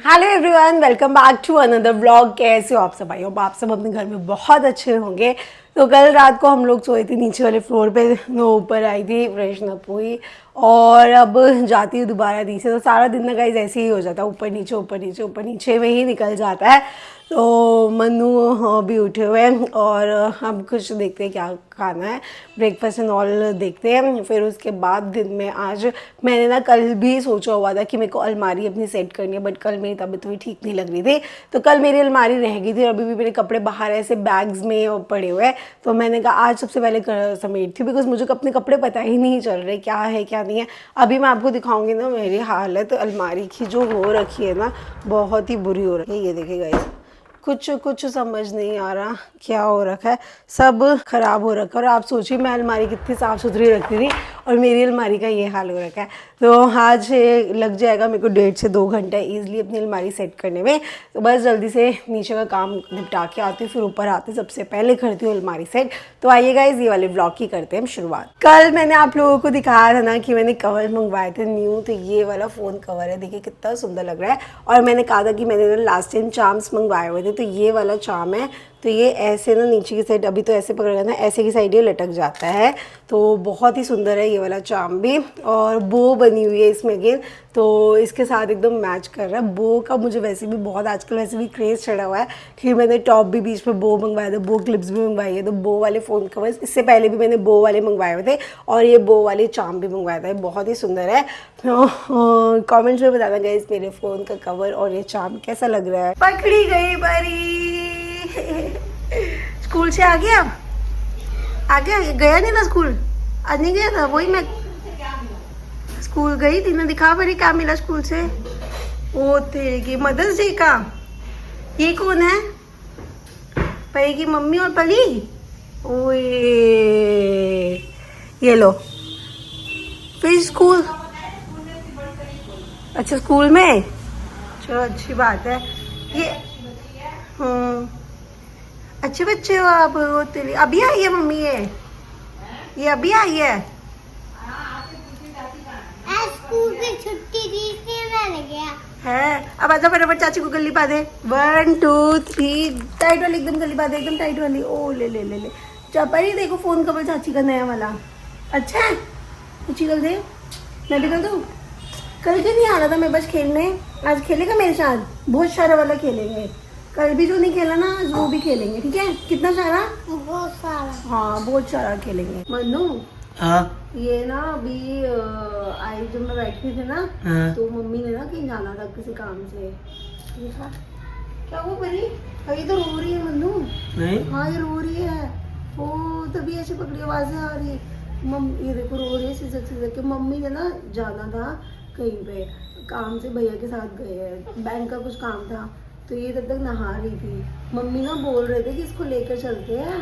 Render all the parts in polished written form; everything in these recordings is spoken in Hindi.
Hello everyone, welcome back to another vlog. कैसे हो आप सब भाई? अब आप सब अपने घर में बहुत अच्छे होंगे। तो कल रात को हम लोग सोए थे नीचे वाले फ्लोर पे, मैं ऊपर आई थी, फ्रेशन अप हुई और अब जाती हूँ दोबारा नीचे। तो सारा दिन ना गाइस ऐसे ही हो जाता है, ऊपर नीचे ऊपर नीचे ऊपर नीचे में ही निकल जाता है। तो मन्नू भी उठे हुए हैं और हम कुछ देखते हैं क्या खाना है, ब्रेकफास्ट एंड ऑल देखते हैं। फिर उसके बाद दिन में आज मैंने ना कल भी सोचा हुआ था कि मेरे को अलमारी अपनी सेट करनी है, बट कल मेरी तबीयत थोड़ी ठीक नहीं लग रही थी, तो कल मेरी अलमारी रह गई थी और अभी भी मेरे कपड़े बाहर ऐसे बैग्स में पड़े हुए हैं। तो मैंने कहा आज सबसे पहले समेटती हूँ, बिकॉज मुझे अपने कपड़े पता ही नहीं चल रहे क्या है क्या नहीं है। अभी मैं आपको दिखाऊंगी ना मेरी हालत अलमारी की जो हो रखी है ना, बहुत ही बुरी हो रही है। ये देखिए गाइस, कुछ समझ नहीं आ रहा क्या हो रखा है, सब खराब हो रखा है। और आप सोचिए मैं अलमारी कितनी साफ़ सुथरी रखती थी और मेरी अलमारी का ये हाल हो रखा है। तो आज लग जाएगा मेरे को 1.5 से 2 घंटे ईजिली अपनी अलमारी सेट करने में। तो बस जल्दी से नीचे का काम निपटा के आती हूँ, फिर ऊपर आते सबसे पहले करती हूँ अलमारी सेट। तो आइए गाइस, ये वाले ब्लॉग की करते हैं हम शुरुआत। कल मैंने आप लोगों को दिखाया था ना कि मैंने कवर मंगवाए थे न्यू, तो ये वाला फ़ोन कवर है, देखिए कितना सुंदर लग रहा है। और मैंने कहा था कि मैंने लास्ट टाइम चार्म्स मंगवाए हुए थे, तो ये वाला चार्म है। तो ये ऐसे ना नीचे की साइड, अभी तो ऐसे पकड़ ना, ऐसे की साइड ये लटक जाता है। तो बहुत ही सुंदर है ये वाला चार्म भी, और बो बनी हुई है इसमें अगेन, तो इसके साथ एकदम मैच कर रहा है। बो का मुझे वैसे भी बहुत आजकल वैसे भी क्रेज़ चढ़ा हुआ है कि मैंने टॉप भी बीच में बो मंगवाया था, बो क्लिप्स भी मंगवाई है। तो बो वाले फ़ोन कवर्स इससे पहले भी मैंने बो वाले मंगवाए हुए थे और ये बो वाले चार्म भी मंगवाया था, बहुत ही सुंदर है। कमेंट्स में बताना गाइस मेरे फ़ोन का कवर और ये चार्म कैसा लग रहा है। पकड़ी गई बरी। स्कूल से आ गया गया नहीं ना स्कूल, आज नहीं गया था। वही मैं स्कूल गई थी ना, दिखा बड़ी क्या मिला स्कूल से। ओ तेरे की मदर्स डे का। ये कौन है? परी की मम्मी और परी। ओए ये लो, फिर स्कूल। अच्छा स्कूल में, चलो अच्छी बात है। ये अच्छे बच्चे हो आप। वो तेरी अभी आई है मम्मी, ये अभी आई है। स्कूल की छुट्टी थी इसलिए मैंने गया है। अब आजा फटाफट चाची को गली पा दे। 1 2 3 टाइट वाली, एकदम गली पा दे, एकदम टाइट वाली। ओ ले ले ले ले चापरी, देखो फोन कवर चाची का नया वाला। अच्छा है, कुछ कर दे, मैं भी कर दूँ। कल क्यों नहीं आ रहा था मैं बस खेलने? आज खेलेगा मेरे साथ, बहुत सारा वाला खेलेंगे। कल भी जो नहीं खेला ना आज वो भी खेलेंगे, ठीक है? कितना सारा? बहुत सारा। हाँ बहुत सारा खेलेंगे। मन्नू हाँ ये ना अभी आई जब मैं बैठी थी ना, हाँ। तो मम्मी ने ना कहीं जाना था किसी काम से। देखा क्या वो परी? ये तो रो रही है मन्नू। नहीं हाँ ये रो रही है। ओ तभी ऐसे पकड़ी आवाजें आ रही है। ये देखो रो रही है सिसक के। मम्मी ने ना जाना था कहीं पे काम से, भैया के साथ गए हैं, बैंक का कुछ काम था। तो ये तब तक नहा रही थी। मम्मी ना बोल रहे थे कि इसको लेकर चलते हैं,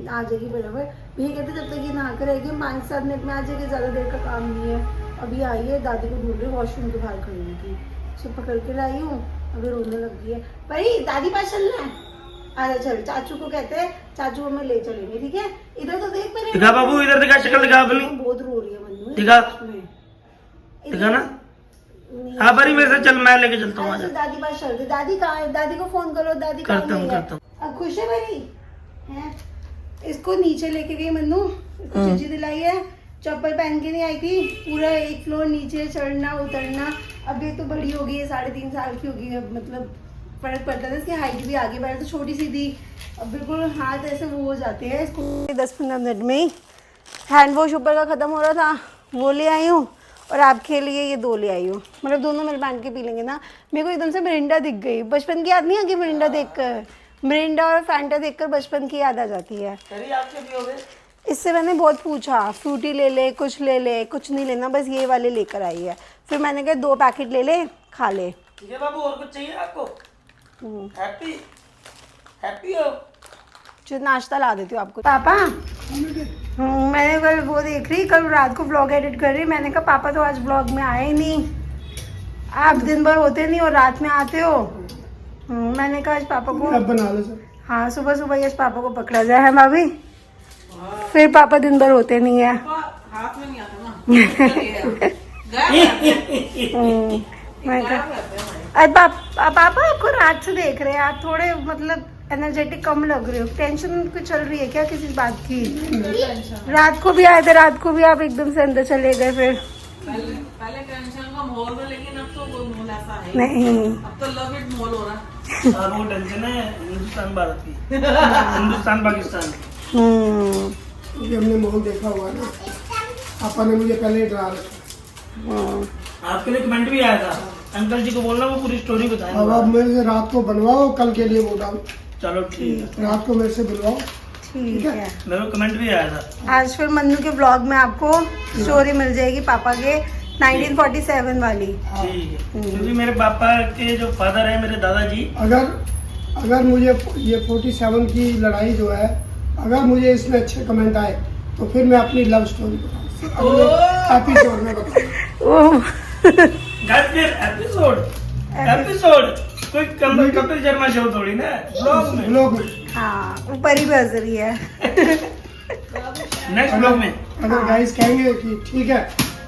आ जाएगी बराबर। भैया कहते जब तक ये नहा कर रहेगी 5-7 मिनट में आ जाएगी, ज़्यादा देर का काम नहीं है। अभी आई है, दादी को ढूंढ रही, वॉशरूम के बाहर खड़ी हुई थी, उसे पकड़ के लाई हूँ, अभी रोने लग गई है। भाई दादी पास चलना है, आजा चल। चाचू को कहते हैं, चाचू हमें ले चलेंगे, ठीक है? इधर तो देख मेरे, दिखा बाबू, इधर दिखा, शक्ल दिखा अपनी। बहुत रो रही है मन्नू, दिखा। दिखा ना। हाँ बरी मेरे साथ चल, मैं लेके चलता हूँ। आजा दादी पास चल रही। दादी कहाँ है? दादी को फोन करो, दादी करता हूँ करता हूँ। अब खुश है बरी है? इसको नीचे लेके गई मन्नू, इसको चिट्ठी दिलाई है। चप्पल पहन के नहीं आई थी, पूरा 1 फ्लोर नीचे चढ़ना उतरना। अब ये तो बड़ी हो गई है, 3.5 साल की हो गई है, मतलब फर्क पड़ता था। इसकी हाइट भी आगे बढ़, तो छोटी सी थी, अब बिल्कुल हाथ ऐसे वो हो जाते हैं। इसको 10-15 मिनट में ही हैंड वॉश ऊपर का ख़त्म हो रहा था, वो ले आई हूँ, और आपके लिए ये 2 ले आई हूँ। मतलब दोनों मिल बांध के पी लेंगे ना। मेरे को एकदम से मिरिंडा दिख गई, बचपन की याद नहीं आ गई मिरिंडा देखकर? मिरिंडा और फैंटा देखकर बचपन की याद आ जाती है। इससे मैंने बहुत पूछा, फ्रूटी ले ले, कुछ ले ले, कुछ नहीं लेना, बस ये वाले लेकर आई है। फिर मैंने कहा 2 पैकेट ले ले, खा ले। ठीक है बाबू, और कुछ चाहिए आपको? हैप्पी हैप्पी हो? जो नाश्ता ला देती हूँ आपको। पापा मैंने कल वो देख रही, कल रात को व्लॉग एडिट कर रही, मैंने कहा पापा तो आज व्लॉग में आए ही नहीं, आप दिन भर होते नहीं और रात में आते हो। मैंने कहा आज पापा को बना लो सर। हाँ सुबह सुबह आज पापा को पकड़ा जाए है भाभी, फिर पापा दिन भर होते नहीं है। हाथ में नहीं आता ना। मैं कहा अरे पापा आपको रात से देख रहे हैं, आप थोड़े मतलब एनर्जेटिक कम लग रहे हो। टेंशन कुछ चल रही है क्या किसी बात की? रात को भी आए थे, रात को भी आप एकदम से अंदर चले गए फिर। पहले टेंशन का माहौल था, लेकिन अब तो कोई माहौल ऐसा है नहीं, अब तो लव इट माहौल हो रहा है। वो टेंशन है हिंदुस्तान भारत की, हिंदुस्तान पाकिस्तान। क्योंकि हमने माहौल देखा हुआ है ना, पापा ने मुझे पहले ही डरा रखा। आपके लिए कमेंट भी आया था, अंकल जी को बोलना वो पूरी स्टोरी बताएं। अब आप मेरे से रात को बनवाओ, कल के लिए वो डाल। चलो ठीक है, रात को मेरे से बनवाओ। ठीक है। मेरे को कमेंट भी आया था। आज फिर मन्नू के ब्लॉग में आपको स्टोरी मिल जाएगी पापा के 1947 वाली। ठीक है, क्योंकि मेरे पापा के जो फादर है, मेरे दादाजी, अगर मुझे ये 47 की लड़ाई जो है, अगर मुझे इसमें अच्छे कमेंट आए तो फिर मैं अपनी लव स्टोरी बताऊँ, एपिसोड में बताऊँ। गाइस फिर एपिसोड कोई कपिल शर्मा शो थोड़ी ना, ब्लॉग में। ब्लॉग में हाँ, ऊपर ही बज रही है। नेक्स्ट ब्लॉग में अगर गाइस कहेंगे कि ठीक है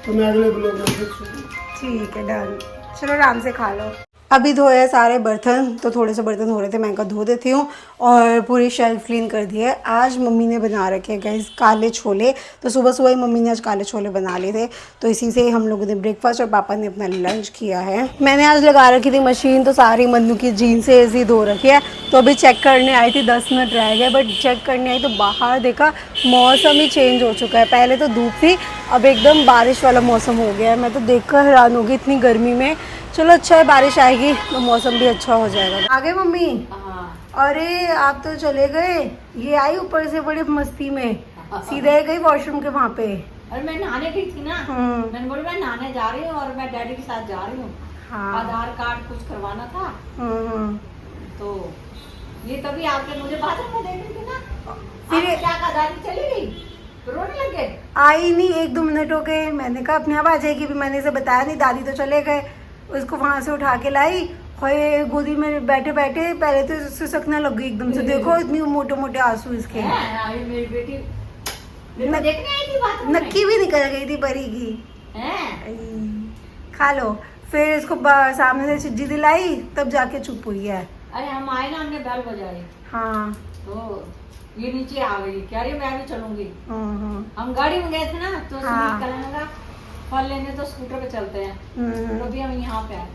तो मैं अगले ब्लॉग में फिर सुनूंगा। ठीक है, डन। चलो आराम से खा लो। अभी धोए सारे बर्तन, तो थोड़े से बर्तन हो रहे थे, मैं इनका धो देती हूँ। और पूरी शेल्फ क्लीन कर दी है। आज मम्मी ने बना रखे हैं गाइस काले छोले, तो सुबह सुबह ही मम्मी ने आज काले छोले बना लिए थे, तो इसी से हम लोगों ने ब्रेकफास्ट और पापा ने अपना लंच किया है। मैंने आज लगा रखी थी मशीन, तो सारी मन्नू की जीन्स ऐसी धो रखी है। तो अभी चेक करने आई थी, 10 मिनट रह गए, बट चेक करने आई तो बाहर देखा मौसम ही चेंज हो चुका है। पहले तो धूप थी, अब एकदम बारिश वाला मौसम हो गया है। मैं तो देखकर हैरान हो गई इतनी गर्मी में। चलो अच्छा है, बारिश आएगी तो मौसम भी अच्छा हो जाएगा। आ गए मम्मी? अरे आप तो चले गए, ये आई ऊपर से बड़ी मस्ती में, सीधे गई वॉशरूम के वहाँ पे। अरे मैं नहाने गई थी ना, मैंने बोला मैं नहाने जा रही हूँ और मैं डैडी के साथ जा रही हूँ। हाँ। आधार कार्ड कुछ करवाना था, तो ये तभी आके मुझे बाथरूम में देख रही थी ना, फिर क्या कहा दादी चली गई, तो रोने लग गए। आई नहीं, 1-2 मिनट हो गए। मैंने कहा अपने आप आ जाएगी, भी मैंने इसे बताया नहीं, दादी तो चले गए। उसको वहाँ से उठा के लाई, खोए गोदी में बैठे बैठे पहले तो सिसकने लग गई एकदम से। देखो इतनी मोटे मोटे आंसू इसके। अरे मेरी बेटी मेरे को देखने आई थी बाथरूम में। नक्की भी निकल गई थी परी की। खा लो। फिर इसको सामने से चिज्जी दिलाई, तब जाके चुप हुई है। अरे हम आए ना, हमने बेल बजाई, हाँ, तो ये नीचे आ गई, कह रही मैं भी चलूंगी। हम गाड़ी में गए थे ना, तो हाँ। कहने लगा फल लेने तो स्कूटर पे चलते हैं, तो अभी हम यहाँ पे आए।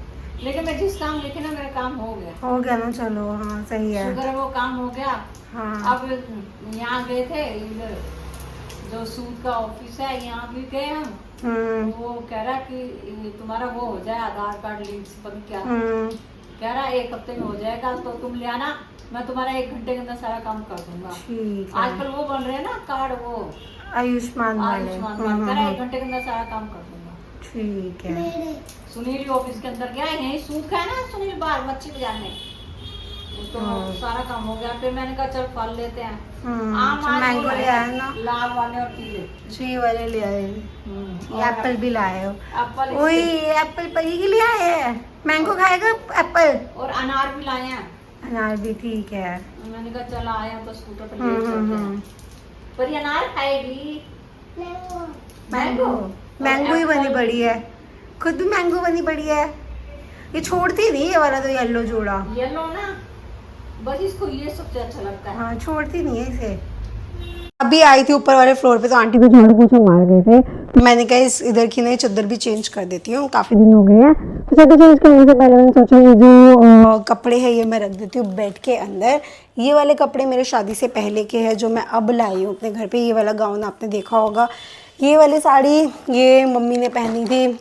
लेकिन मैं जिस काम लेके ना, मेरा काम हो गया ना। चलो हाँ, सही है। शुक्र है वो काम हो गया। हाँ। अब यहाँ गए थे, इधर जो सूद का ऑफिस है, यहाँ भी गए हम। तो वो कह रहा कि ये तुम्हारा वो हो जाए आधार कार्ड लिंक, पता क्या कह रहा 1 हफ्ते में हो जाएगा, तो तुम ले आना, मैं तुम्हारा 1 घंटे के अंदर सारा काम कर दूंगा। आजकल वो बन रहे हैं ना कार्ड, वो आयुष्मान वाले। कह रहा 1 घंटे के अंदर सारा काम कर दूंगा। ठीक है। सुनील ऑफिस के अंदर गया, यही सूद का है ना, सुनील बाहर मच्छी बाजार में, तो सारा काम हो गया। फिर मैंने कहा चल फल लेते हैं, आम मैंगो ले आए ना, लाल वाले और पीले, 3 वाले ले आए। एप्पल भी लाए हो? एप्पल, ओए एप्पल परी के लिए आए हैं। मैंगो खाएगा एप्पल? और अनार भी लाए हैं। अनार भी ठीक है। मैंने कहा चल आया तो स्कूटर पे ले चलते हैं। पर ये अनार खाएगी, मैंगो ही बनी पड़ी है, खुद भी मैंगो बनी पड़ी है। ये छोड़ती नहीं ये वाला, तो येलो जोड़ा, येलो ना, बस इसको ये सबसे अच्छा लगता है। हाँ, छोड़ती नहीं है इसे। अभी आई थी ऊपर वाले फ्लोर पे, तो आंटी तो झाड़ू पोछा मार गए थे, तो मैंने कहा इस इधर की नई चादर भी चेंज कर देती हूँ, काफ़ी दिन हो गए हैं। तो चादर चेंज करने से पहले मैंने सोचा ये जो कपड़े हैं ये मैं रख देती हूँ बेड के अंदर। ये वाले कपड़े मेरे शादी से पहले के हैं, जो मैं अब लाई हूँ अपने घर पे। ये वाला गाउन आपने देखा होगा। ये वाली साड़ी ये मम्मी ने पहनी थी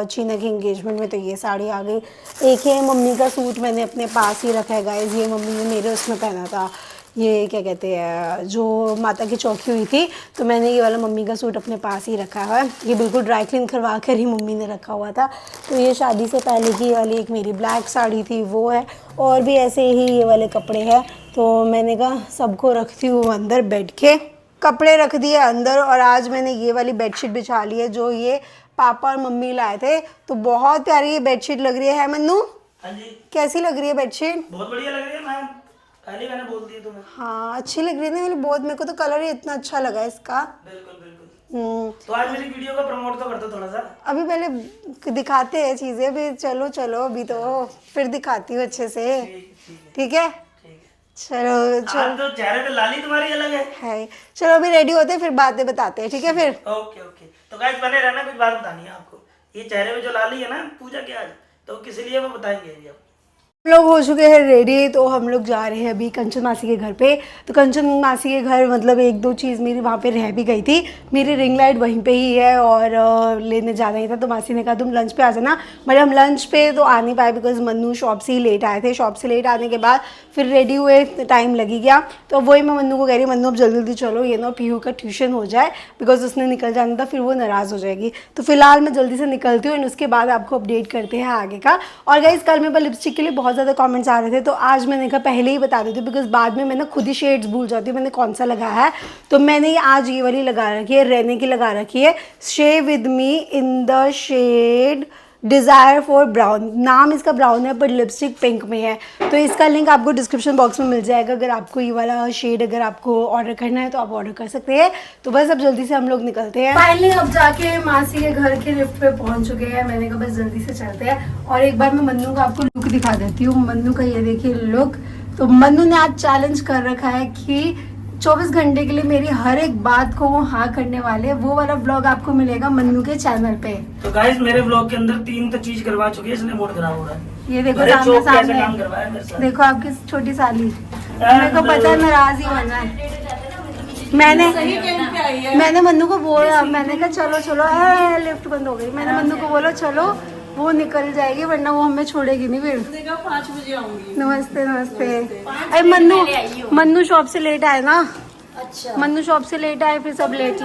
चीना की एंगेजमेंट में, तो ये साड़ी आ गई। एक ये मम्मी का सूट मैंने अपने पास ही रखा है गाइस, ये मम्मी ने मेरे उसमें पहना था, ये क्या कहते हैं जो माता की चौकी हुई थी, तो मैंने ये वाला मम्मी का सूट अपने पास ही रखा हुआ है। ये बिल्कुल ड्राई क्लीन करवा कर ही मम्मी ने रखा हुआ था। तो ये शादी से पहले की वाली एक मेरी ब्लैक साड़ी थी, वो है। और भी ऐसे ही ये वाले कपड़े हैं, तो मैंने कहा सबको रखती हूँ अंदर। बेड के कपड़े रख दिए अंदर, और आज मैंने ये वाली बेडशीट बिछा ली है जो ये पापा और मम्मी लाए थे। तो बहुत प्यारी ये बेडशीट लग रही है मन्नू? हाँ जी। कैसी लग रही है बेडशीट? बहुत बढ़िया लग रही है मैम, पहले मैंने बोल दिया तुम्हें। हाँ, अच्छी लग रही है ना, बहुत। मेरे को तो कलर ही इतना अच्छा लगा इसका। बिल्कुल बिल्कुल। तो आज मेरी वीडियो को प्रमोट तो कर दो थोड़ा सा। अभी पहले दिखाते हैं चीजें, अभी चलो चलो अभी तो फिर दिखाती हूँ अच्छे से, ठीक है? चलो आज तो चेहरे पे लाली तुम्हारी अलग है। चलो अभी रेडी होते हैं, फिर बातें बताते हैं, ठीक है? फिर ओके ओके, तो गाइस बने रहना, कुछ बात बतानी है आपको। ये चेहरे पे जो लाली है ना पूजा के आज, तो किस लिए वो बताएंगे अभी आप। हम लोग हो चुके हैं रेडी, तो हम लोग जा रहे हैं अभी कंचन मासी के घर पे। तो कंचन मासी के घर मतलब एक दो चीज़ मेरी वहाँ पे रह भी गई थी। मेरी रिंग लाइट वहीं पे ही है और लेने जाना ही था, तो मासी ने कहा तुम लंच पे आ जाना। बट हम लंच पे तो आ नहीं पाए बिकॉज मन्नू शॉप से ही लेट आए थे। शॉप से लेट आने के बाद फिर रेडी हुए, टाइम लगी गया। तो वही मैं मन्नू को कह रही, मन्नू अब जल्दी जल्दी चलो, ये ना पीहू का ट्यूशन हो जाए बिकॉज उसने निकल जाना था, फिर वो नाराज़ हो जाएगी। तो फिलहाल मैं जल्दी से निकलती हूँ एंड उसके बाद आपको अपडेट करते हैं आगे का। और गाइस कल मेरे पास लिपस्टिक के लिए बहुत ज़्यादा कमेंट्स आ रहे थे, तो आज मैंने कहा पहले ही बता देती हूँ बिकॉज बाद में मैं ना खुद ही शेड्स भूल जाती हूँ मैंने कौन सा लगाया है। तो मैंने आज ये वाली लगा रखी है, रहने की लगा रखी है, stay with me in the shade desire for brown. नाम इसका ब्राउन है पर लिपस्टिक पिंक में है। तो इसका लिंक आपको डिस्क्रिप्शन बॉक्स में मिल जाएगा। अगर आपको ये वाला शेड अगर आपको ऑर्डर करना है तो आप ऑर्डर कर सकते हैं। तो बस अब जल्दी से हम लोग निकलते हैं। फाइनली अब जाके मासी के घर के लिफ्ट पे पहुंच चुके हैं। मैंने कहा बस जल्दी से चलते हैं। और एक बार मैं मन्नू का आपको लुक दिखा देती हूँ। मन्नू का ये देखिए लुक। तो मन्नू ने आज चैलेंज कर रखा है कि 24 घंटे के लिए मेरी हर एक बात को वो हाँ करने वाले। वो वाला व्लॉग आपको मिलेगा मन्नू के चैनल पे। तो गाइस मेरे व्लॉग के अंदर 3 तो चीज करवा चुकी है, इसलिए मूड खराब हो रहा है। ये देखो अरे सामने चौक कैसे सामने काम करवाया मेरे साथ। देखो आपकी छोटी साली। मेरे को पता है नाराज ही होना है। मैंने मन्नू को बोला, मैंने कहा चलो चलो, लिफ्ट बंद हो गई। मैंने मन्नू को बोला चलो, वो निकल जाएगी वरना वो हमें छोड़ेगी नहीं। फिर 5 बजे आऊंगी। नमस्ते नमस्ते। अरे मन्नू शॉप से लेट आए ना। अच्छा, मन्नू शॉप से लेट आए, फिर सब लेट।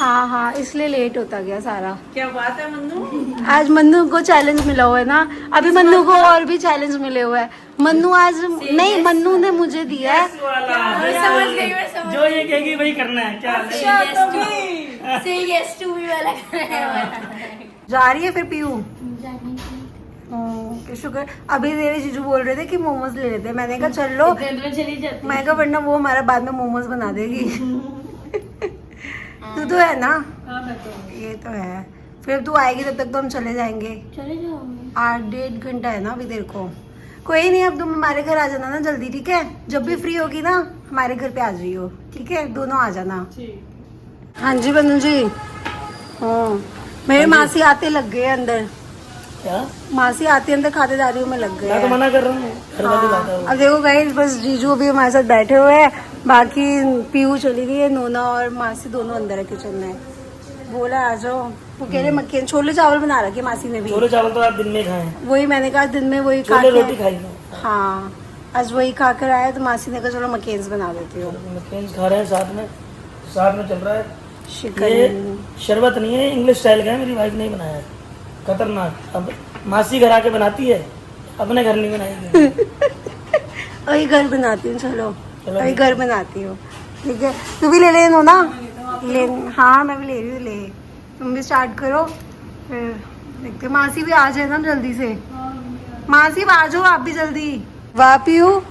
हाँ इसलिए लेट होता गया सारा। क्या बात है मन्नू? आज मन्नू को चैलेंज मिला हुआ है ना। अभी मन्नू को और भी चैलेंज मिले हुए है। मन्नू आज नहीं, मन्नू ने मुझे दिया है। जो ये कहेगी वही करना है क्या? जा रही है फिर पीयू। शुक्र। अभी तेरे जीजू बोल रहे थे कि मोमोज ले लेते। मैंने कहा चल लो, मैं कहा वरना वो हमारा बाद में मोमोज बना देगी। तू तो है ना? ये तो है। फिर तू आएगी तब तक तो हम चले जाएंगे। 8-1.5 घंटा है ना अभी तेरे को। कोई नहीं, अब तुम हमारे घर आ जाना ना जल्दी, ठीक है? जब भी फ्री होगी ना हमारे घर पे आ जाइयो, ठीक है? दोनों आ जाना। हाँ जी बन्नू जी। हाँ मेरे मासी आते लग गए अंदर। क्या? मासी आती अंदर खातेदारी में लग गए। मैं तो मना कर रहा हूँ, घर वाली बात है। अब देखो गाइस बस जीजू भी हमारे साथ बैठे हुए हैं, बाकी पीहू चली गई है, नोना और मासी दोनों अंदर है किचन में। बोला आ जाओ। वो कह रहे मक्खी छोले चावल बना रखे मासी ने भी। छोले चावल तो आप दिन में खाए? वही मैंने कहा दिन में वही खा रोटी खाई। हाँ आज वही खा कर आए, तो मासी ने कहा चलो मकेन्स बना देती हूँ। मकेन्स खा रहे हैं साथ में चल रहा है। शिकन ये शरबत नहीं है, इंग्लिश स्टाइल का है, मेरी वाइफ नहीं बनाया है, खतरनाक। अब मासी घर आके बनाती है, अपने घर नहीं बनाएगी। वही घर बनाती हूँ, चलो वही घर बनाती हूँ, ठीक है? तू भी ले लेना ना। ले, हाँ मैं भी ले रही हूँ, ले तुम भी स्टार्ट करो, फिर देखते। मासी भी आ जाए ना जल्दी से। मासी आ जाओ आप भी जल्दी। वाह पीहू,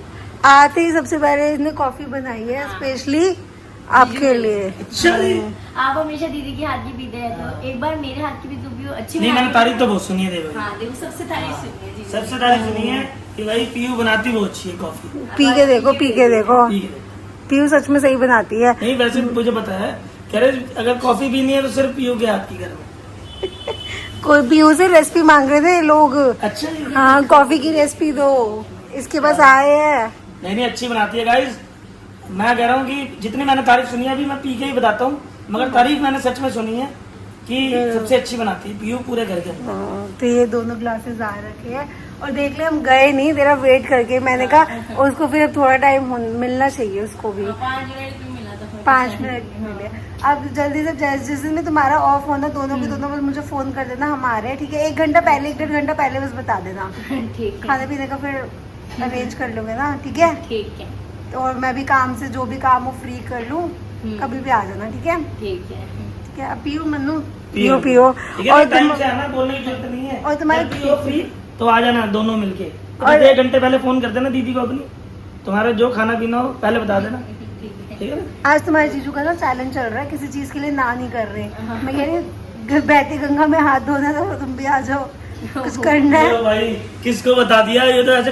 आते ही सबसे पहले इसने कॉफी बनाई है स्पेशली आपके लिए। आप हमेशा दीदी के हाथ की पीते हैं, तो एक बार मेरे हाथ की भी तो पियो। अच्छी नहीं, मैंने तारीफ तो बहुत सुनी है। देखो हाँ देखो, सबसे तारीफ सुनी है जी। सबसे तारीफ सुनी है कि भाई पीयू बनाती बहुत अच्छी है कॉफी। पी के देखो, पी के देखो, पीयू सच में सही बनाती है। नहीं वैसे मुझे पता है, कह रहे अगर कॉफी पीनी है तो सिर्फ पीयू के हाथ की घर में। कोई पीयू से रेसिपी मांग रहे थे लोग। अच्छा हाँ कॉफी की रेसिपी दो, इसके पास आए हैं। नहीं अच्छी बनाती है गाइस। मैं कह रहा हूँ कि जितनी मैंने तारीफ सुनी है, अभी मैं पी के ही बताता हूँ, मगर तारीफ मैंने सच में सुनी है कि सबसे अच्छी बनाती है पीयू पूरे घर के अंदर। तो ये दोनों ग्लासेस आ रखे हैं और देख ले हम गए नहीं तेरा वेट करके। मैंने कहा उसको फिर थोड़ा टाइम मिलना चाहिए उसको भी। 5 मिनट मिले। अब जल्दी से जिस दिन में तुम्हारा ऑफ होना, दोनों के दोनों बस मुझे फोन कर देना, हम आ रहे हैं, ठीक है? 1 घंटा पहले, 1-1.5 घंटा पहले बस बता देना, ठीक है। खाने पीने का फिर अरेंज कर लूंगे ना, ठीक है? ठीक है। तो और मैं भी काम से जो भी काम हो फ्री कर लूँ, कभी भी आ जाना, ठीक है? ठीक है। क्या पियो मन्नू? पियो। और टाइम से आना, बोलने की जरूरत नहीं है। और तुम्हारी पियो फ्री तो आ जाना दोनों मिलके। और 1 घंटे पहले फोन कर देना दीदी को अपनी, तुम्हारा जो खाना पीना हो पहले बता देना। ठीक है ना। आज तुम्हारे जीजू का ना चैलेंज चल रहा है, किसी चीज के लिए ना नहीं कर रहे। मैं कह रही बहती गंगा में हाथ धोना तो तुम भी आ जाओ, कुछ करना है। लो भाई किसको बता दिया, ये तो ऐसे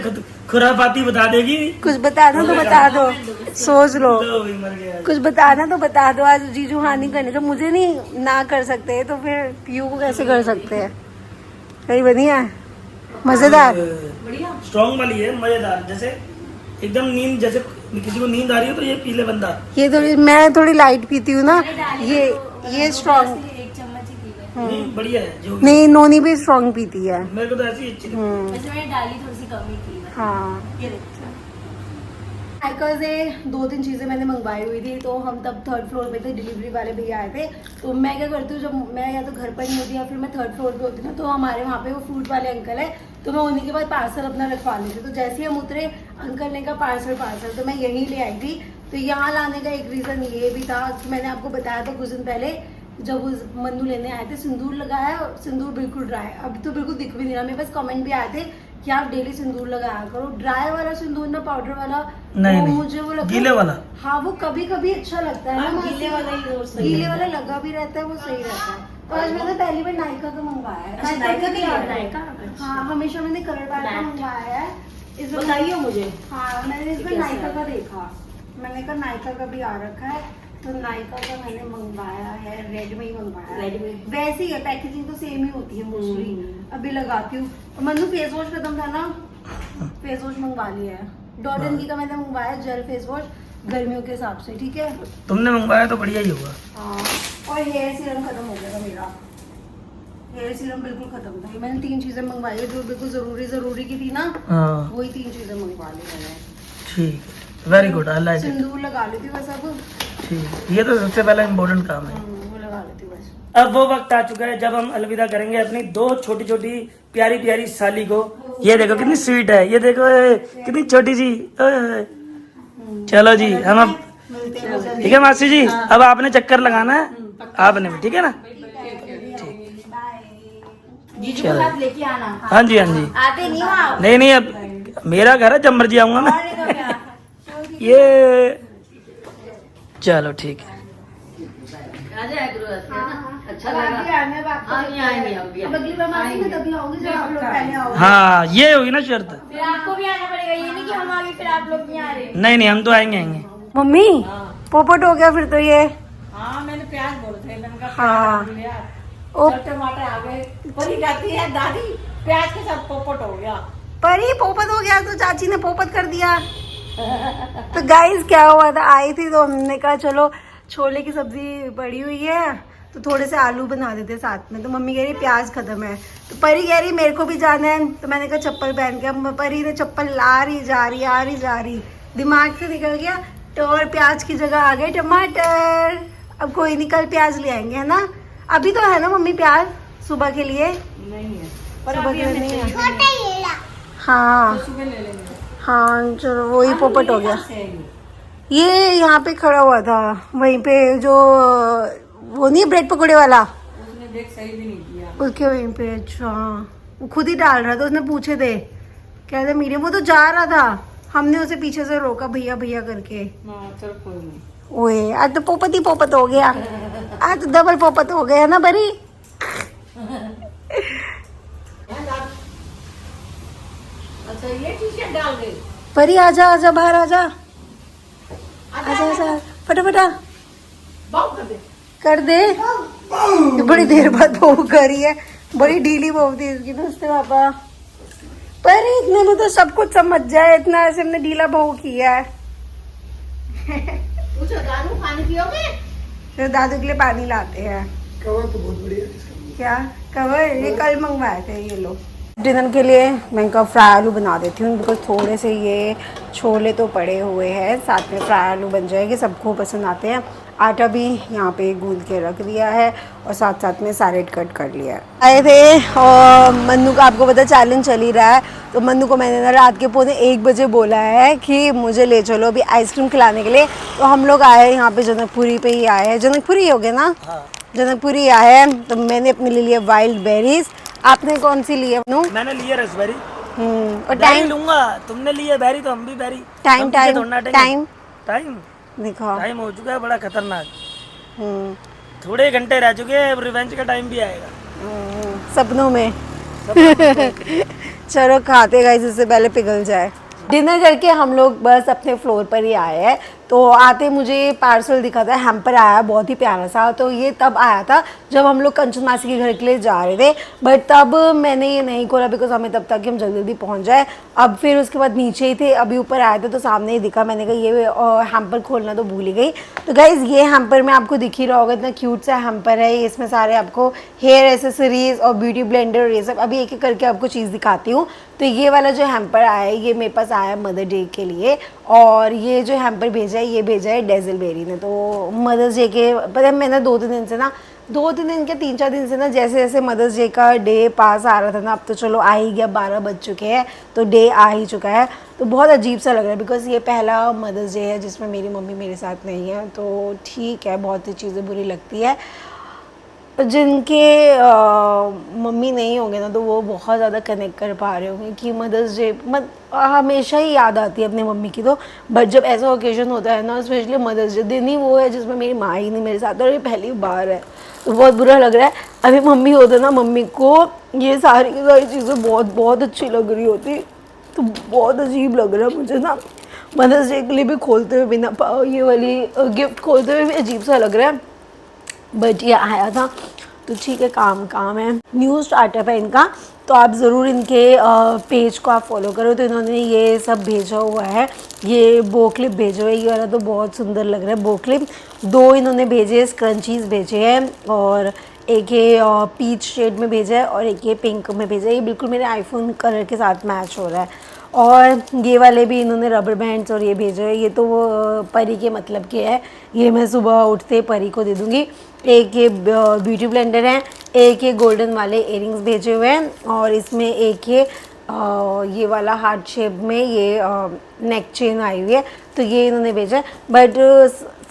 खुरापाती बता देगी। कुछ बताना तो बता दो, सोच लो। लो भाई मर गया। कुछ बताना तो बता दो। आज जीजू हाँ नहीं करने तो मुझे नहीं ना कर सकते तो फिर पीयू को कैसे कर सकते हैं। सही बनी है, मजेदार। स्ट्रॉन्ग वाली है, मजेदार, जैसे एकदम नींद, जैसे किसी को नींद आ रही हो तो ये पी ले बंदा। ये थोड़ी, मैं थोड़ी लाइट पीती हूँ ना, ये स्ट्रॉन्ग। एक चम्मच ही पी है। नहीं बढ़िया है जो भी। नहीं, नोनी भी स्ट्रॉन्ग पीती है। मेरे को तो ऐसी अच्छी लगती वैसे मैंने डाली थोड़ी सी कम ही थी। हाँ, ये देखो। नायका से 2-3 चीज़ें मैंने मंगवाई हुई थी, तो हम तब 3rd फ्लोर पे थे, डिलीवरी वाले भैया आए थे। तो मैं क्या करती हूँ, जब मैं या तो घर पर नहीं होती या फिर मैं 3rd फ्लोर पे होती ना, तो हमारे वहाँ पे वो फ्रूट वाले अंकल है, तो मैं उन्हीं के बाद पार्सल अपना रखवा लेती। तो जैसे ही हम उतरे, अंकल ने कहा पार्सल, तो मैं यहीं ले आई थी। तो यहाँ लाने का एक रीज़न ये भी था कि मैंने आपको बताया था कुछ दिन पहले, जब उस मन्नू लेने आए थे, सिंदूर लगाया और सिंदूर बिल्कुल ड्राई, अभी तो बिल्कुल दिख भी नहीं रहा। मेरे पास कमेंट भी आए थे कि आप डेली सिंदूर लगाया करो। ड्राई वाला सिंदूर ना, पाउडर वाला, नहीं, वो नहीं, मुझे वो लगता है गीले वाला। हाँ, वो कभी कभी अच्छा लगता है ना, गीले वाला ही रोज सही गीले वाला लगा भी रहता है, वो सही रहता है। तो आज मैंने पहली बार नायका का मंगवाया है। अच्छा, नायका का का नायका? हाँ, हमेशा मैंने कलर बैग का Matte। मंगवाया है। इस बार बताइए मुझे। हाँ, मैंने इस बार कैसा नायका है? का देखा, मैंने कहा नायका का भी आ रखा है, तो नायका का मैंने मंगवाया है। रेड में ही मंगवाया है। रेड में। वैसे ही है, पैकेजिंग तो सेम ही होती है मोस्टली। अभी लगाती हूँ। मन्नू फेस वॉश खत्म था ना, फेस वॉश मंगवा लिया है। डॉट की का मैंने मंगवाया जेल फेस वॉश, गर्मियों के हिसाब से, ठीक है। तुमने मंगवाया तो बढ़िया ही होगा। हाँ, और हेयर सीरम खत्म हो गया था मेरा। हेयर सीरम बिल्कुल खत्म था। ये मैंने 3 चीजें मंगवाई है जो बिल्कुल जरूरी की थी ना, हाँ वही 3 चीजें मंगवा ली मैंने। ठीक, very good, I like it. सिंदूर लगा ली थी बस अब। ठीक, ये तो सबसे पहला इम्पोर्टेंट काम है। वो लगा ली थी बस। अब वो वक्त आ चुका है जब हम अलविदा करेंगे अपनी 2 छोटी छोटी प्यारी प्यारी साली को। ये देखो कितनी स्वीट है, ये देखो कितनी छोटी सी। चलो जी, हम अब ठीक है मासी जी, अब आपने चक्कर लगाना है, आपने भी, ठीक है ना। जीजू को साथ लेके आना। हाँ जी, हाँ जी। आते नहीं वहाँ। नहीं नहीं, अब मेरा घर है, जब मर्जी आऊंगा मैं। और नहीं तो क्या? ये चलो ठीक है। आ जाए गुरु रस्ते ना। अच्छा अब आप लगा। भी आने, अब आप हाँ, नहीं आएंगे हम भी। अब अगली बार मासी मैं तभी आऊंगी जब आप लोग पहले आओगे। हाँ, ये होगी ना शर्त। फिर आपको भी आना पड़ेगा, ये नहीं कि हम आगे फिर आप लोग नहीं आ रहे। नहीं नहीं, हम तो आएंगे आएंगे। मम्मी पोपट हो गया फिर तो ये। हाँ मैंने प्याज बोले थे, मैंने कहा हाँ। प्याज डाल दिया। ओ चल टमाटर आ गए। परी कहती है दादी प्याज के साथ पोपट हो गया। परी पोपट हो गया तो चाची ने पोपट कर दिया। तो गाइस क्या हुआ था, आई थी तो हमने कहा चलो छोले की सब्जी पड़ी हुई है तो थोड़े से आलू बना देते साथ में। तो मम्मी कह रही प्याज खत्म है, तो परी कह रही मेरे को भी जाना है। तो मैंने कहा चप्पल पहन के, अब परी ने चप्पल ला रही जा रही, दिमाग से निकल गया। तो और प्याज की जगह आ गए टमाटर। अब कोई नहीं, कल प्याज ले आएंगे, है ना। अभी तो है ना मम्मी प्याज सुबह के लिए? नहीं है, पर सुबह अभी के लिए हमें नहीं है। चाहिए। हाँ तो सुबह ले लेंगे। हाँ, चलो वही पोपट हो गया। से है ये यहाँ पे खड़ा हुआ था, वहीं पे जो वो नहीं ब्रेड पकौड़े वाला, उसने देख सही भी नहीं किया। उसके वहीं पे। अच्छा, वो खुद ही डाल रहा था, उसने पूछे थे कहते मीडियम, वो तो जा रहा था, हमने उसे पीछे से रोका भैया भैया करके। हाँ चल कोई नहीं। ओए आज तो पोपत ही पोपत हो गया, आज तो डबल पोपत हो गया ना बरी। अच्छा ये टी शर्ट डाल दे। परी आजा आजा, बाहर आजा, आजा आजा, फटाफटा बाप कर दे। कर दे। ये बड़ी देर बाद बहू करी है, बड़ी ढीली बहू थी इसकी दोस्त पापा। पर इतने में तो सब कुछ समझ जाए, इतना ऐसे हमने ढीला बहू किया है। पूछो दादू पानी पियोगे? फिर दादू के लिए पानी लाते हैं। कवर तो बहुत बढ़िया है इसका। क्या कवर? ये कल मंगवाए थे ये लोग। डिनर के लिए मैं इनका फ्राई आलू बना देती हूँ, बिकॉज थोड़े से ये छोले तो पड़े हुए हैं, साथ में फ्राई आलू बन जाएंगे, सबको पसंद आते हैं। आटा भी यहाँ पे गूंद के रख दिया है और साथ साथ में सैलेड कट कर लिया है। आए थे और मन्नू का आपको पता चैलेंज चल ही रहा है, तो मन्नू को मैंने ना रात के 1:45 बजे बोला है कि मुझे ले चलो अभी आइसक्रीम खिलाने के लिए। तो हम लोग आए यहाँ पे जनकपुरी पे ही आए हैं, जनकपुरी हो गए ना। हाँ। जनकपुरी आए हैं, तो मैंने अपने लिए लिया वाइल्ड बेरीज। आपने कौन सी ली है मन्नू? मैंने लिया रसबेरी। और टाइम टाइम लूंगा, तुमने लिया बेरी तो हम भी berry. Time time time time दिखा। टाइम हो चुका है बड़ा खतरनाक, हम्म, थोड़े घंटे रह चुके हैं, अब रिवेंज का टाइम भी आएगा। सपनों में। चलो खाते गाइस, इससे पहले पिघल जाए। डिनर करके हम लोग बस अपने फ्लोर पर ही आए हैं। तो आते मुझे पार्सल दिखा था, हैम्पर आया बहुत ही प्यारा सा। तो ये तब आया था जब हम लोग कंचन मासी के घर के लिए जा रहे थे, बट तब मैंने ये नहीं खोला बिकॉज हमें तब तक कि हम जल्दी जल्दी पहुंच जाए। अब फिर उसके बाद नीचे ही थे, अभी ऊपर आए थे तो सामने ही दिखा। मैंने कहा ये हैम्पर खोलना तो भूल ही गई। तो गाइज ये हैम्पर में आपको दिख ही रहा होगा, इतना क्यूट सा हैम्पर है। इसमें सारे आपको हेयर एसेसरीज और ब्यूटी ब्लेंडर ये सब, अभी एक एक करके आपको चीज़ दिखाती हूँ। तो ये वाला जो हैम्पर आया है ये मेरे पास आया है मदर डे के लिए, और ये जो हैम्पर भेजा है ये भेजा है डेज़ल बेरी ने। तो मदर्स डे के पता है मैंने 2-3 दिन से ना, 2-3 दिन क्या 3-4 दिन से ना, जैसे जैसे मदर्स डे का डे पास आ रहा था ना, अब तो चलो आ ही गया, 12 बज चुके हैं तो डे आ ही चुका है। तो बहुत अजीब सा लग रहा है बिकॉज ये पहला मदर्स डे है जिसमें मेरी मम्मी मेरे साथ नहीं है। तो ठीक है, बहुत ही चीज़ें बुरी लगती है। जिनके मम्मी नहीं होंगे ना तो वो बहुत ज़्यादा कनेक्ट कर पा रहे होंगे कि मदर्स डे हमेशा ही याद आती है अपनी मम्मी की। तो बट जब ऐसा ओकेजन होता है ना, स्पेशली मदर्स डे दिन ही वो है जिसमें मेरी माँ ही नहीं मेरे साथ, और ये पहली बार है तो बहुत बुरा लग रहा है। अभी मम्मी होते ना, मम्मी को ये सारी की सारी चीज़ें बहुत बहुत अच्छी लग रही होती, तो बहुत अजीब लग रहा है मुझे ना मदर्स डे के लिए भी खोलते हुए भी ना, ये वाली गिफ्ट खोलते हुए भी अजीब सा लग रहा है। बट ये आया था तो ठीक है, काम है। न्यू स्टार्टअप है इनका, तो आप ज़रूर इनके पेज को आप फॉलो करो। तो इन्होंने ये सब भेजा हुआ है, ये बो क्लिप भेजा हुआ है, ये वाला तो बहुत सुंदर लग रहा है बो क्लिप। 2 इन्होंने भेजे स्क्रंचीज़ भेजे हैं, और एक ये पीच शेड में भेजा है और एक ये पिंक में भेजा है। ये बिल्कुल मेरे आईफोन कलर के साथ मैच हो रहा है। और ये वाले भी इन्होंने रबर बैंड्स और ये भेजे हैं, ये तो वो परी के मतलब के है, ये मैं सुबह उठते परी को दे दूँगी। एक ये ब्यूटी ब्लेंडर है, एक ये गोल्डन वाले इयरिंग्स भेजे हुए हैं, और इसमें एक ये वाला हार्ट शेप में ये नेक चेन आई हुई है। तो ये इन्होंने भेजा है, बट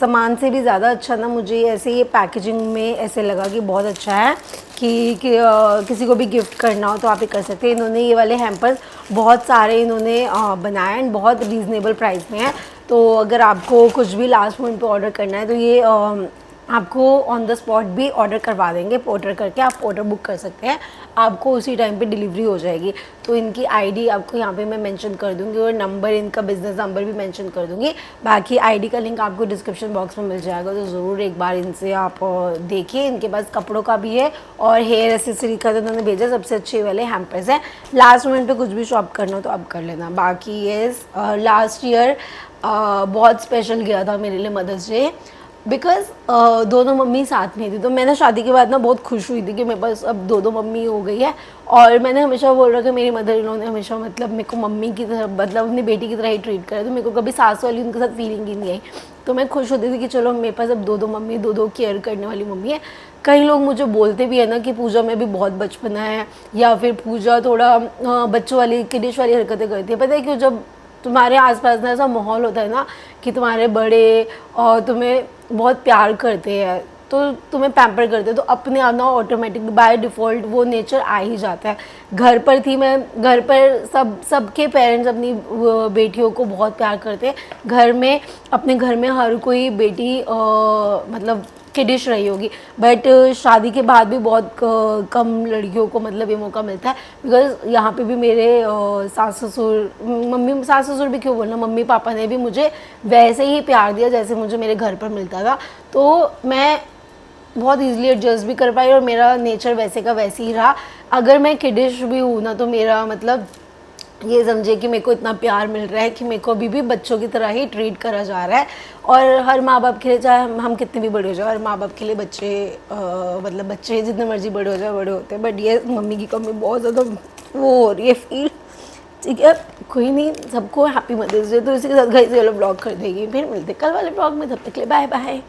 सामान से भी ज़्यादा अच्छा ना मुझे ऐसे ये पैकेजिंग में ऐसे लगा कि बहुत अच्छा है कि किसी को भी गिफ्ट करना हो तो आप ये कर सकते हैं। इन्होंने ये वाले हैम्पर्स बहुत सारे इन्होंने बनाए हैं, बहुत रीज़नेबल प्राइस में है। तो अगर आपको कुछ भी लास्ट मोमेंट पे ऑर्डर करना है तो ये आपको ऑन द स्पॉट भी ऑर्डर करवा देंगे, ऑर्डर करके आप ऑर्डर बुक कर सकते हैं, आपको उसी टाइम पे डिलीवरी हो जाएगी। तो इनकी आईडी आपको यहाँ पे मैं मेंशन कर दूँगी, और नंबर, इनका बिजनेस नंबर भी मेंशन कर दूँगी। बाकी आईडी का लिंक आपको डिस्क्रिप्शन बॉक्स में मिल जाएगा, तो ज़रूर एक बार इनसे आप देखिए। इनके पास कपड़ों का भी है और हेयर एसेसरी का तो उन्होंने भेजा, सबसे अच्छे वाले हैम्पर्स हैं। लास्ट मोमेंट पर कुछ भी शॉप करना हो तो आप कर लेना। बाकी ये लास्ट ईयर बहुत स्पेशल गया था मेरे लिए मदर्स डे, बिकॉज दोनों मम्मी साथ में थी। तो मैंने शादी के बाद ना बहुत खुश हुई थी कि मेरे पास अब 2 मम्मी हो गई है। और मैंने हमेशा बोल रहा कि मेरी मदर इन लॉ ने हमेशा मतलब मेरे को मम्मी की तरह, मतलब अपनी बेटी की तरह ही ट्रीट करे, तो मेरे को कभी सास वाली उनके साथ फीलिंग ही नहीं आई। तो मैं खुश होती थी कि चलो मेरे पास अब 2 मम्मी, 2 केयर करने वाली मम्मी है। कई लोग मुझे बोलते भी है ना कि पूजा में भी बहुत बचपना है, या फिर पूजा थोड़ा बच्चों वाली किडिश वाली हरकतें करती है। पता है क्यों? जब तुम्हारे आसपास ना ऐसा माहौल होता है ना कि तुम्हारे बड़े और तुम्हें बहुत प्यार करते हैं, तो तुम्हें पैम्पर करते हैं, तो अपने आप ना ऑटोमेटिक बाय डिफ़ॉल्ट वो नेचर आ ही जाता है। घर पर थी मैं, घर पर सबके पेरेंट्स अपनी बेटियों को बहुत प्यार करते हैं। घर में, अपने घर में हर कोई बेटी मतलब किडिश रही होगी, बट शादी के बाद भी बहुत कम लड़कियों को मतलब ये मौका मिलता है। बिकॉज यहाँ पे भी मेरे सास ससुर भी क्यों बोलना, मम्मी पापा ने भी मुझे वैसे ही प्यार दिया जैसे मुझे मेरे घर पर मिलता था। तो मैं बहुत ईजिली एडजस्ट भी कर पाई, और मेरा नेचर वैसे का वैसे ही रहा। अगर मैं किडिश भी हूँ ना, तो मेरा मतलब ये समझे कि मेरे को इतना प्यार मिल रहा है कि मेरे को अभी भी बच्चों की तरह ही ट्रीट करा जा रहा है। और हर माँ बाप के लिए, चाहे हम कितने भी बड़े हो जाए, हर माँ बाप के लिए बच्चे मतलब बच्चे जितने मर्जी बड़े हो जाए बड़े होते हैं। बट ये मम्मी की कमी बहुत ज़्यादा वो हो रही है फील। ठीक है, कोई नहीं, सबको हैप्पी मदर्स डे। तो इसी के साथ घर से ब्लॉग कर देगी, फिर मिलते कल वाले ब्लॉग में। तब तक के लिए बाय बाय।